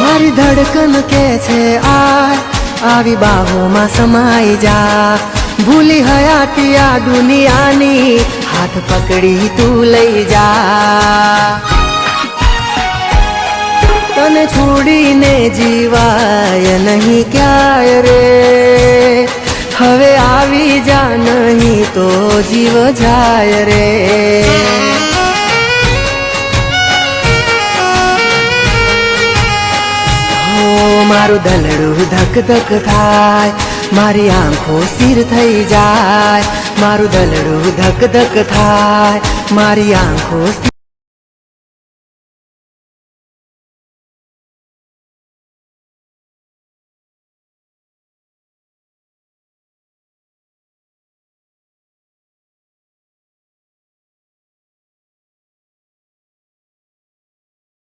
મારી ધડકન કે છે આવી બાહોમાં સમાઈ જા, ભૂલી હયાતી આ દુનિયાની, હાથ પકડી તું લઈ જા. તને છોડીને જીવાય નહીં ક્યાય રે, હવે આવી જા નહીં તો જીવ જાય રે. મારું દલડું ધક ધક થાય, મારી આંખો સ્થિર થઈ જાય. મારું દલડું ધક ધક થાય, મારી આંખો